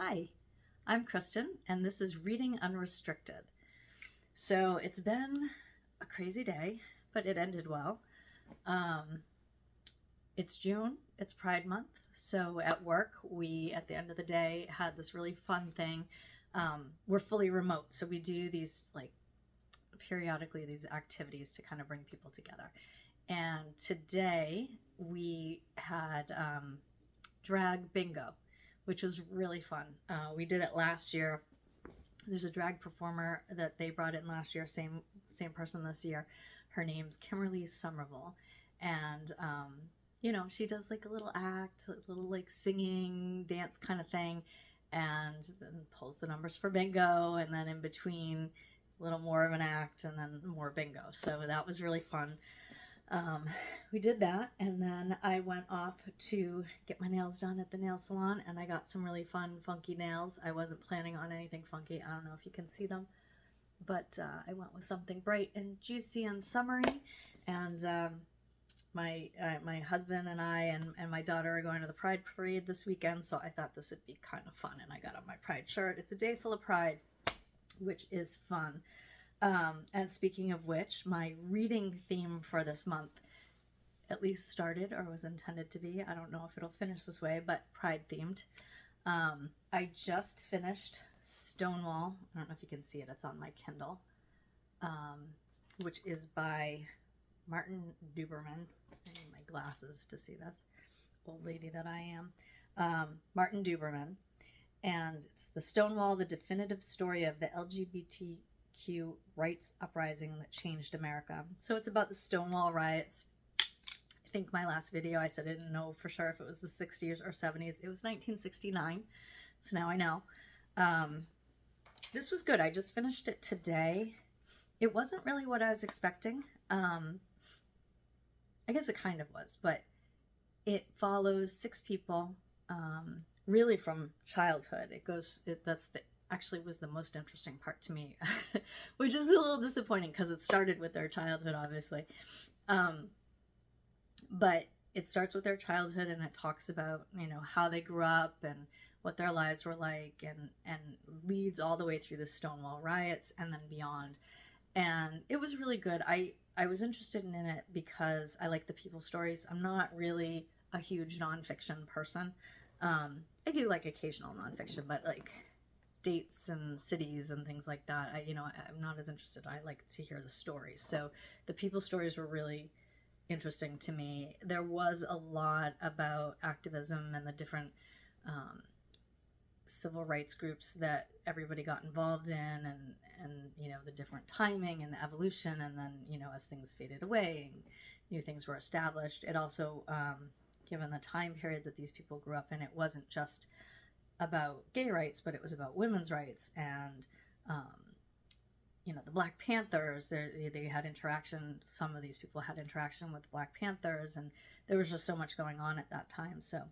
Hi, I'm Kristen, and this is Reading-Unrestricted. So it's been a crazy day, but it ended well. Um, it's June, it's Pride Month. So at work, we, at the end of the day, had this really fun thing. We're fully remote, so we do these, periodically, these activities to kind of bring people together. And today, we had drag bingo, which was really fun. We did it last year. There's a drag performer that they brought in last year, same person this year. Her name's Kimberly Somerville, and she does like a little act, a little like singing, dance kind of thing, and then pulls the numbers for bingo, and then in between, a little more of an act, and then more bingo. So that was really fun. Um, we did that, and then I went off to get my nails done at the nail salon, and I got some really fun, funky nails. I wasn't planning on anything funky. I don't know if you can see them, but I went with something bright and juicy and summery. And my husband and I and my daughter are going to the Pride Parade this weekend, so I thought this would be kind of fun, and I got on my Pride shirt. It's a day full of Pride, which is fun. And speaking of which, my reading theme for this month at least started, or was intended to be. I don't know if it'll finish this way, but Pride themed. I just finished Stonewall. I don't know if you can see it. It's on my Kindle, which is by Martin Duberman. I need my glasses to see this. Old lady that I am. Martin Duberman. And it's the Stonewall, the definitive story of the LGBTQ rights uprising that changed America. So it's about the Stonewall riots. I think my last video I said I didn't know for sure if it was the 60s or 70s. It was 1969, so now I know. This was good. I just finished it today. It wasn't really what I was expecting. I guess it kind of was, but it follows 6 people, really from childhood. Actually was the most interesting part to me, which is a little disappointing because it started with their childhood, obviously. But it starts with their childhood, and it talks about, how they grew up and what their lives were like, and leads all the way through the Stonewall riots and then beyond. And it was really good. I was interested in it because I like the people stories. I'm not really a huge nonfiction person. I do like occasional nonfiction, but like dates and cities and things like that, I'm not as interested. I like to hear the stories. So the people stories were really interesting to me. There was a lot about activism and the different civil rights groups that everybody got involved in, and the different timing and the evolution, and then as things faded away and new things were established. It also, given the time period that these people grew up in, it wasn't just about gay rights, but it was about women's rights, and the Black Panthers. They had interaction. Some of these people had interaction with the Black Panthers, and there was just so much going on at that time. So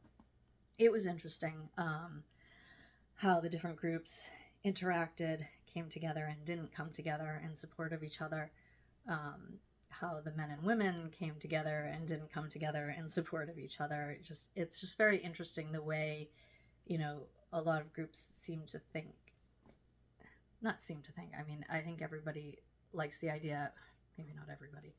it was interesting how the different groups interacted, came together, and didn't come together in support of each other. How the men and women came together and didn't come together in support of each other. It's just very interesting the way, a lot of groups I mean, I think everybody likes the idea, maybe not everybody,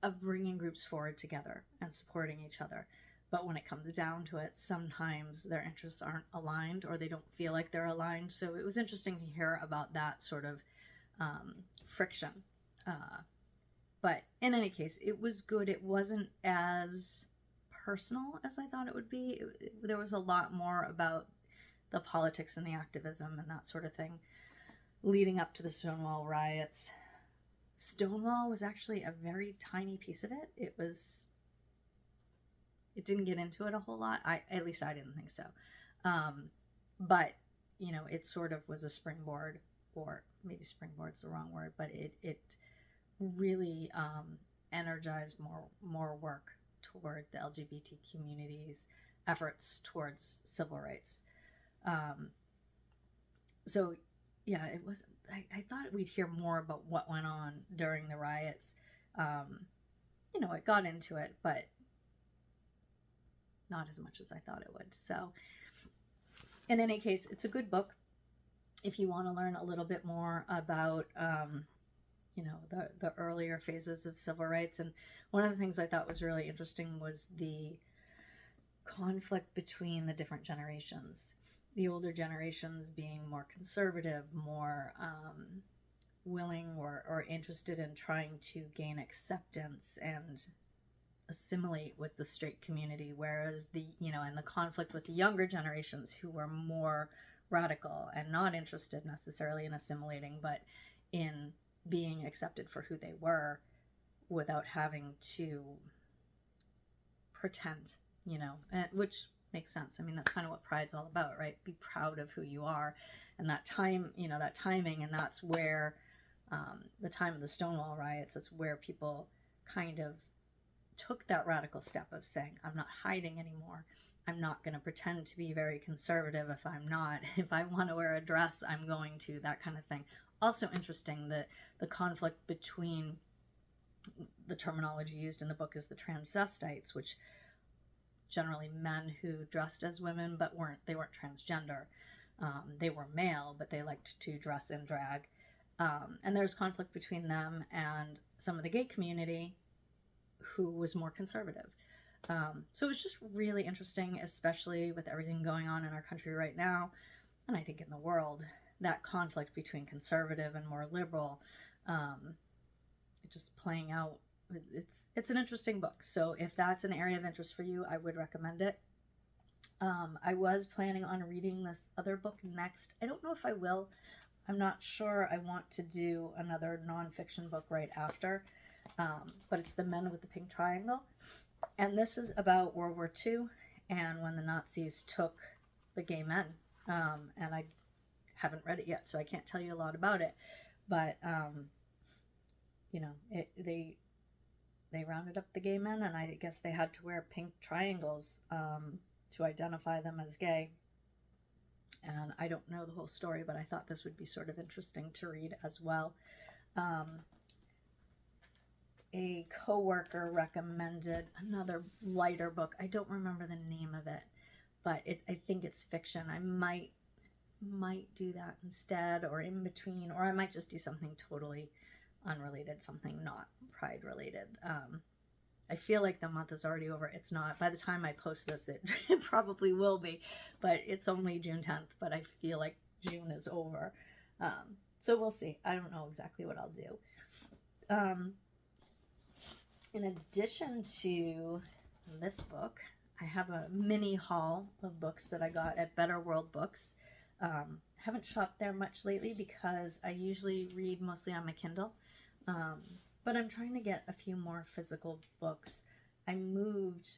of bringing groups forward together and supporting each other. But when it comes down to it, sometimes their interests aren't aligned, or they don't feel like they're aligned. So it was interesting to hear about that sort of friction. But in any case, it was good. It wasn't as personal as I thought it would be. There was a lot more about the politics and the activism and that sort of thing leading up to the Stonewall riots. Stonewall was actually a very tiny piece of it. It didn't get into it a whole lot. At least I didn't think so. But it sort of was a springboard, or maybe springboard's the wrong word, but it really energized more work toward the LGBT community's efforts towards civil rights. So yeah, it was, I thought we'd hear more about what went on during the riots. It got into it, but not as much as I thought it would. So in any case, it's a good book if you want to learn a little bit more about, the earlier phases of civil rights. And one of the things I thought was really interesting was the conflict between the different generations. The older generations being more conservative, more willing or interested in trying to gain acceptance and assimilate with the straight community, whereas and the conflict with the younger generations who were more radical and not interested necessarily in assimilating, but in being accepted for who they were without having to pretend, which makes sense. I mean, that's kind of what pride's all about, right? Be proud of who you are. And that time, that timing, and that's where the time of the Stonewall riots, that's where people kind of took that radical step of saying, I'm not hiding anymore. I'm not going to pretend to be very conservative if I'm not. If I want to wear a dress, I'm going to, that kind of thing. Also interesting, the conflict between the terminology used in the book is the transvestites, which generally men who dressed as women but they weren't transgender. They were male, but they liked to dress in drag. And there's conflict between them and some of the gay community who was more conservative. So it was just really interesting, especially with everything going on in our country right now, and I think in the world, that conflict between conservative and more liberal, just playing out. It's an interesting book. So if that's an area of interest for you, I would recommend it. I was planning on reading this other book next. I don't know if I will. I'm not sure I want to do another nonfiction book right after. But it's The Men with the Pink Triangle. And this is about World War II and when the Nazis took the gay men. And I haven't read it yet, so I can't tell you a lot about it. But, they rounded up the gay men, and I guess they had to wear pink triangles to identify them as gay. And I don't know the whole story, but I thought this would be sort of interesting to read as well. A coworker recommended another lighter book. I don't remember the name of it, but I think it's fiction. I might do that instead, or in between, or I might just do something totally unrelated, something not pride related. I feel like the month is already over. It's not. By the time I post this, it probably will be, but it's only June 10th, but I feel like June is over. So we'll see. I don't know exactly what I'll do. In addition to this book, I have a mini haul of books that I got at Better World Books. Haven't shopped there much lately because I usually read mostly on my Kindle. But I'm trying to get a few more physical books. I moved,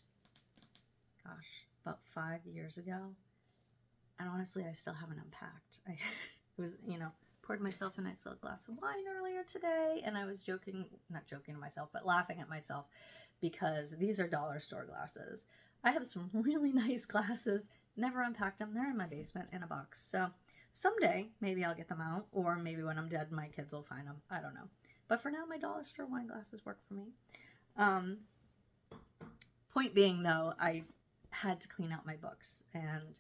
about 5 years ago. And honestly, I still haven't unpacked. I poured myself a nice little glass of wine earlier today. And I was not joking to myself, but laughing at myself because these are dollar store glasses. I have some really nice glasses. Never unpacked them. They're in my basement in a box. So someday, maybe I'll get them out. Or maybe when I'm dead, my kids will find them. I don't know. But for now, my dollar store wine glasses work for me. Point being, though, I had to clean out my books. And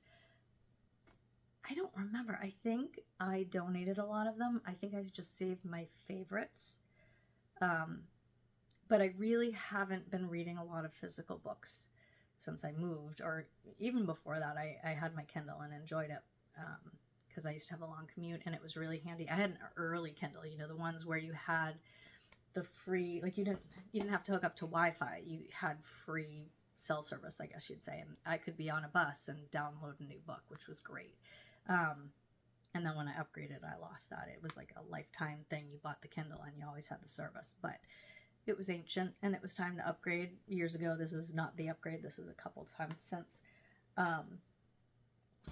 I don't remember. I think I donated a lot of them. I think I just saved my favorites. But I really haven't been reading a lot of physical books since I moved. Or even before that, I had my Kindle and enjoyed it. Because I used to have a long commute and it was really handy. I had an early Kindle, the ones where you had the free, like you didn't have to hook up to Wi-Fi. You had free cell service, I guess you'd say. And I could be on a bus and download a new book, which was great. And then when I upgraded, I lost that. It was like a lifetime thing. You bought the Kindle and you always had the service, but it was ancient and it was time to upgrade years ago. This is not the upgrade. This is a couple times since.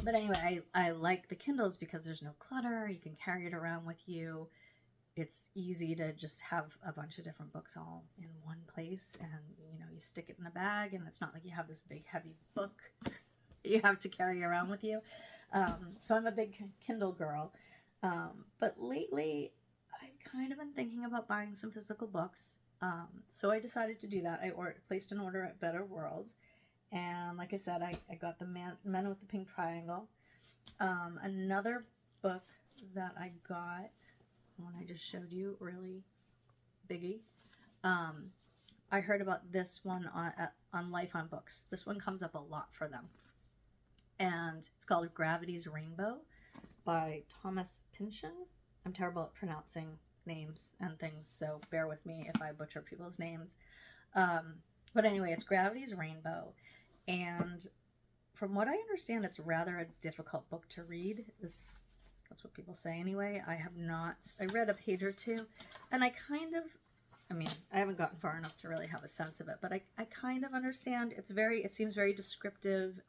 But anyway, I like the Kindles because there's no clutter. You can carry it around with you. It's easy to just have a bunch of different books all in one place, and you stick it in a bag, and it's not like you have this big heavy book you have to carry around with you. So I'm a big Kindle girl. But lately I've kind of been thinking about buying some physical books. So I decided to do that. I placed an order at Better World. And like I said, I got the Men with the Pink Triangle. Another book that I got, one I just showed you, really biggie. I heard about this one on Life on Books. This one comes up a lot for them. And it's called Gravity's Rainbow by Thomas Pynchon. I'm terrible at pronouncing names and things, so bear with me if I butcher people's names. But anyway, it's Gravity's Rainbow. And from what I understand, it's rather a difficult book to read. That's what people say anyway. I read a page or two, and I haven't gotten far enough to really have a sense of it, but I kind of understand. It seems very descriptive,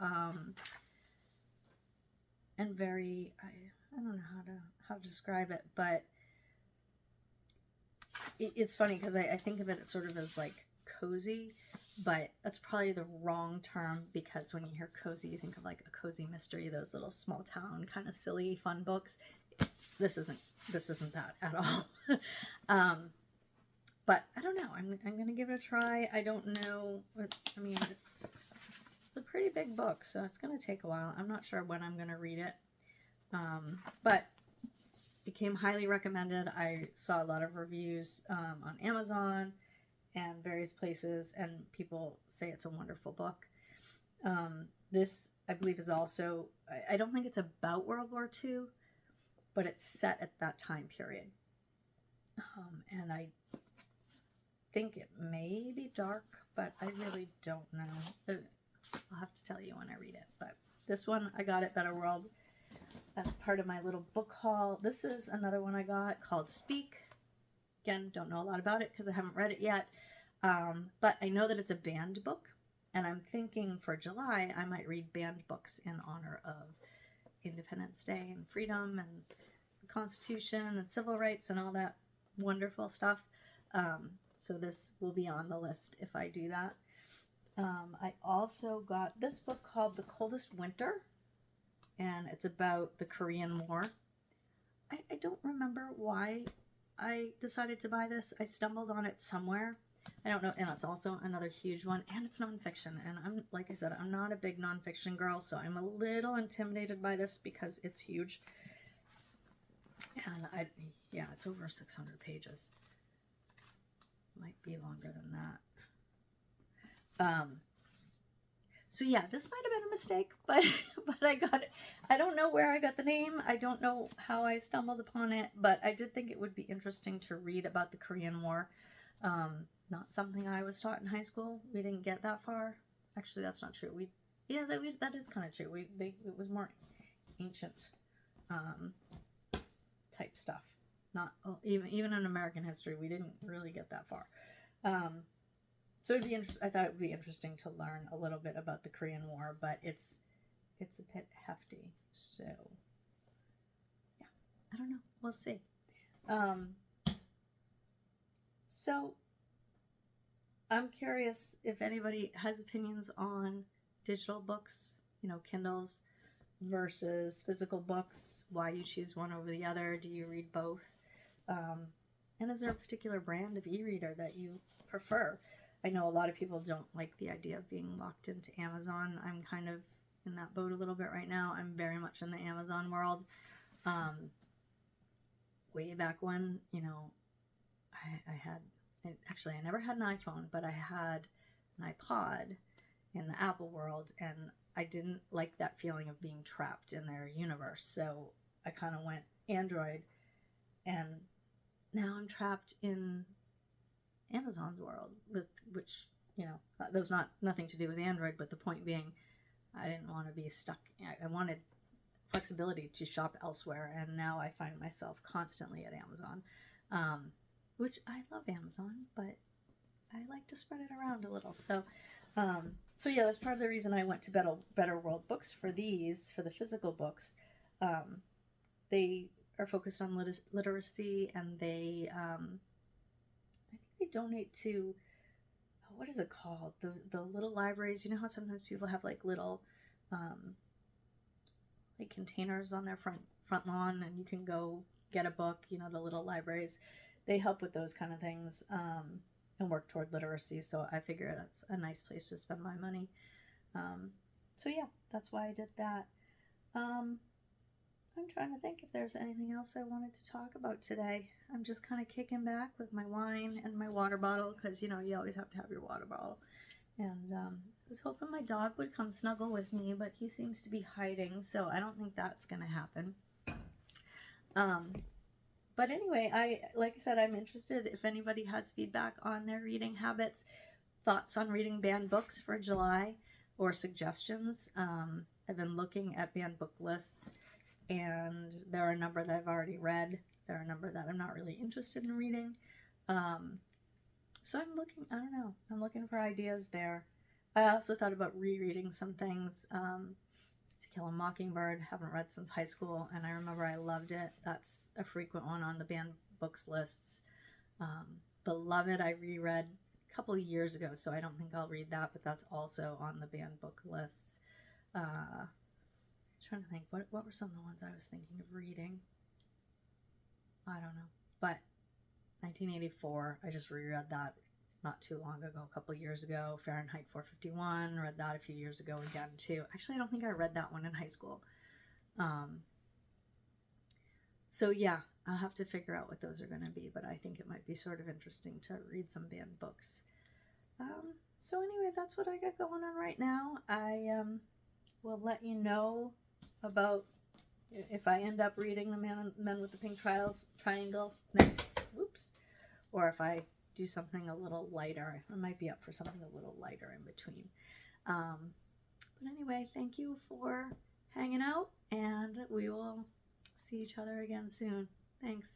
and very, I don't know how to describe it, but it's funny because I think of it sort of as like cozy, but that's probably the wrong term, because when you hear cozy, you think of like a cozy mystery, those little small town kind of silly fun books. This isn't that at all. But I don't know. I'm gonna give it a try. I don't know. It's a pretty big book, so it's gonna take a while. I'm not sure when I'm gonna read it. But it became highly recommended. I saw a lot of reviews on Amazon and various places, and people say it's a wonderful book. This, I believe, is also, I don't think it's about World War II, but it's set at that time period. And I think it may be dark, but I really don't know. I'll have to tell you when I read it. But this one I got at Better World. That's part of my little book haul. This is another one I got called Speak. Again, don't know a lot about it because I haven't read it yet. But I know that it's a banned book, and I'm thinking for July I might read banned books in honor of Independence Day and freedom and the Constitution and civil rights and all that wonderful stuff. So this will be on the list if I do that. I also got this book called The Coldest Winter, and it's about the Korean War. I don't remember why I decided to buy this. I stumbled on it somewhere. I don't know, and it's also another huge one, and it's nonfiction, and like I said, I'm not a big nonfiction girl, so I'm a little intimidated by this because it's huge. And it's over 600 pages. Might be longer than that. So yeah, this might have been a mistake, but I got it. I don't know where I got the name. I don't know how I stumbled upon it, but I did think it would be interesting to read about the Korean War. Not something I was taught in high school. We didn't get that far. Actually, that's not true. That is kind of true. It was more ancient type stuff. Not even in American history, we didn't really get that far. So it'd be I thought it would be interesting to learn a little bit about the Korean War, but it's a bit hefty. So yeah, I don't know. We'll see. So I'm curious if anybody has opinions on digital books, Kindles versus physical books. Why you choose one over the other? Do you read both? And is there a particular brand of e-reader that you prefer? I know a lot of people don't like the idea of being locked into Amazon. I'm kind of in that boat a little bit right now. I'm very much in the Amazon world. Way back when, I never had an iPhone, but I had an iPod in the Apple world, and I didn't like that feeling of being trapped in their universe. So I kind of went Android, and now I'm trapped in Amazon's world, which there's nothing to do with Android, but the point being, I didn't want to be stuck. I wanted flexibility to shop elsewhere, and now I find myself constantly at Amazon, which I love Amazon, but I like to spread it around a little. So yeah, that's part of the reason I went to Better World Books for the physical books. They are focused on literacy, and they I think they donate to, what is it called? The little libraries. You know how sometimes people have like little like containers on their front lawn, and you can go get a book. The little libraries. They help with those kind of things and work toward literacy. So I figure that's a nice place to spend my money. So yeah, that's why I did that. I'm trying to think if there's anything else I wanted to talk about today. I'm just kind of kicking back with my wine and my water bottle because, you know, you always have to have your water bottle. And I was hoping my dog would come snuggle with me, but he seems to be hiding, so I don't think that's going to happen. But anyway, like I said, I'm interested if anybody has feedback on their reading habits, thoughts on reading banned books for July, or suggestions. I've been looking at banned book lists, and there are a number that I've already read. There are a number that I'm not really interested in reading. So I'm looking, I don't know, I'm looking for ideas there. I also thought about rereading some things. To Kill a Mockingbird, haven't read since high school, and I remember I loved it. That's a frequent one on the banned books lists. Beloved, I reread a couple of years ago, so I don't think I'll read that, but that's also on the banned book lists. Trying to think, what were some of the ones I was thinking of reading? I don't know, but 1984, I just reread that not too long ago, a couple of years ago. Fahrenheit 451, read that a few years ago again too. Actually, I don't think I read that one in high school. So yeah, I'll have to figure out what those are going to be, but I think it might be sort of interesting to read some banned books. So anyway, that's what I got going on right now. I will let you know about if I end up reading The Men with the Pink Triangle next. Whoops. Or if I do something a little lighter. I might be up for something a little lighter in between. But anyway, thank you for hanging out, and we will see each other again soon. Thanks.